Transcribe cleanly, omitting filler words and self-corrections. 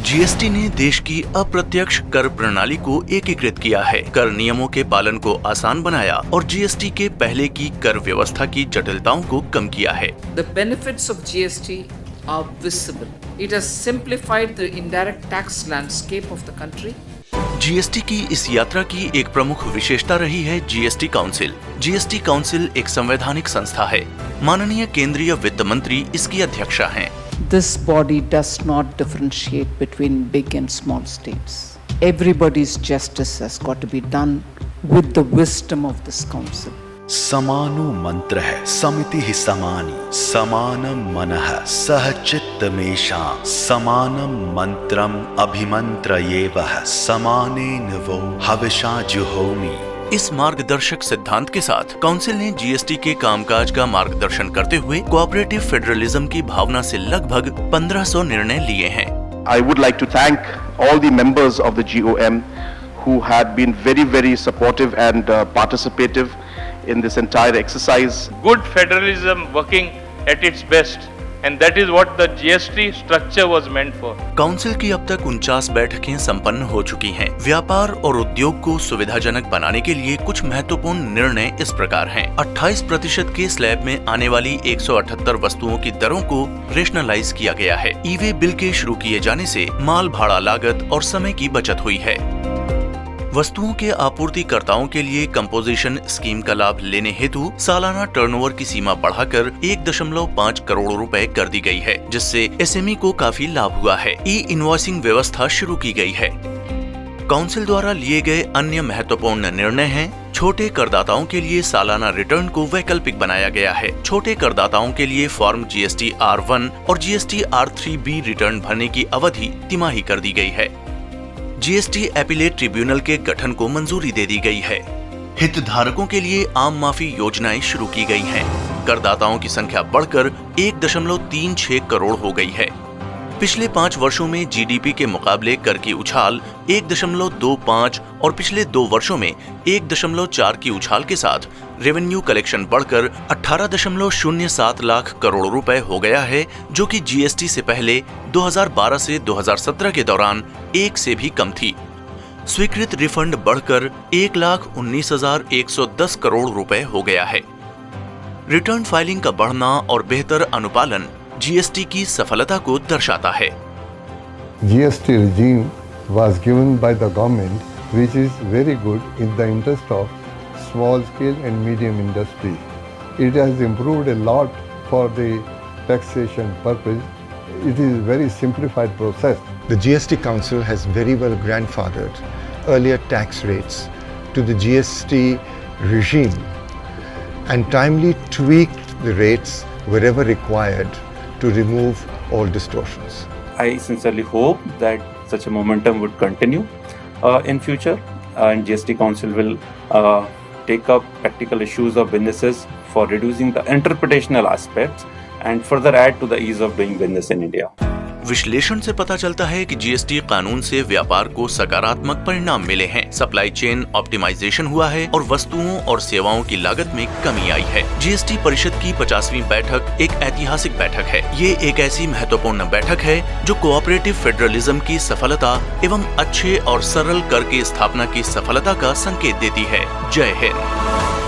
GST ने देश की अप्रत्यक्ष कर प्रणाली को एकीकृत किया है, कर नियमों के पालन को आसान बनाया और जीएसटी के पहले की कर व्यवस्था की जटिलताओं को कम किया है। The benefits of GST are visible. It has simplified the indirect tax landscape of the country. GST की इस यात्रा की एक प्रमुख विशेषता रही है जीएसटी काउंसिल। जीएसटी काउंसिल एक संवैधानिक संस्था है। माननीय केंद्रीय वित्त मंत्री इसकी अध्यक्षा हैं। This body does not differentiate between big and small states. Everybody's justice has got to be done with the wisdom of this council. समानो मंत्र है समिति ही समानी समानम मनः सह चित्तमेषा समानम मंत्रम अभिमंत्र ये वह समानेन वो हविषा जुहोमि। इस मार्गदर्शक सिद्धांत के साथ काउंसिल ने जीएसटी के कामकाज का मार्गदर्शन करते हुए कोऑपरेटिव फेडरलिज्म की भावना से लगभग 1500 निर्णय लिए हैं। I would like to thank all the members of the GOM who had been very supportive and participative in this entire exercise. Good federalism working at its best, and that is what the GST structure was meant for. Council की अब तक 49 बैठकें संपन्न हो चुकी हैं। व्यापार और उद्योग को सुविधाजनक बनाने के लिए कुछ महत्वपूर्ण निर्णय इस प्रकार हैं। 28% के स्लैब में आने वाली 178 वस्तुओं की दरों को रेशनलाइज किया गया है। ई-वे बिल के शुरू किए जाने से माल भाड़ा लागत और समय की बचत हुई है। वस्तुओं के आपूर्तिकर्ताओं के लिए कंपोजिशन स्कीम का लाभ लेने हेतु सालाना टर्नओवर की सीमा बढ़ाकर 1.5 करोड़ रुपए कर दी गई है, जिससे एसएमई को काफी लाभ हुआ है। ई इनवॉइसिंग व्यवस्था शुरू की गई है। काउंसिल द्वारा लिए गए अन्य महत्वपूर्ण निर्णय हैं। छोटे करदाताओं के लिए सालाना रिटर्न को वैकल्पिक बनाया गया है। छोटे करदाताओं के लिए फॉर्म जीएसटी R1 और जीएसटी R3B रिटर्न भरने की अवधि तिमाही कर दी गई है। जीएसटी एपीलेट ट्रिब्यूनल के गठन को मंजूरी दे दी गई है। हितधारकों के लिए आम माफी योजनाएं शुरू की गई हैं। करदाताओं की संख्या बढ़कर 1.36 करोड़ हो गई है। पिछले 5 वर्षों में जीडीपी के मुकाबले कर की उछाल 1.25 और पिछले 2 वर्षों में 1.4 की उछाल के साथ रेवेन्यू कलेक्शन बढ़कर 18.07 लाख करोड़ रुपए हो गया है, जो कि जीएसटी से पहले 2012 से 2017 के दौरान 1 से भी कम थी। स्वीकृत रिफंड बढ़कर 1,19,110 करोड़ रुपए हो गया है। रिटर्न फाइलिंग का बढ़ना और बेहतर अनुपालन जीएसटी की सफलता को दर्शाता है। GST regime was given by the government, which is very good in the interest of small scale and medium industry. It has improved a lot for the taxation purpose. It is very simplified process. The GST Council has very well grandfathered earlier tax rates to the GST regime and timely tweaked the rates wherever required to remove all distortions. I sincerely hope that such a momentum would continue in future, and GST Council will take up practical issues of businesses for reducing the interpretational aspects and further add to the ease of doing business in India. विश्लेषण से पता चलता है कि GST कानून से व्यापार को सकारात्मक परिणाम मिले हैं। सप्लाई चेन ऑप्टिमाइजेशन हुआ है और वस्तुओं और सेवाओं की लागत में कमी आई है। जीएसटी परिषद की 50वीं बैठक एक ऐतिहासिक बैठक है। ये एक ऐसी महत्वपूर्ण बैठक है जो कोऑपरेटिव फेडरलिज्म की सफलता एवं अच्छे और सरल कर की स्थापना की सफलता का संकेत देती है। जय हिंद।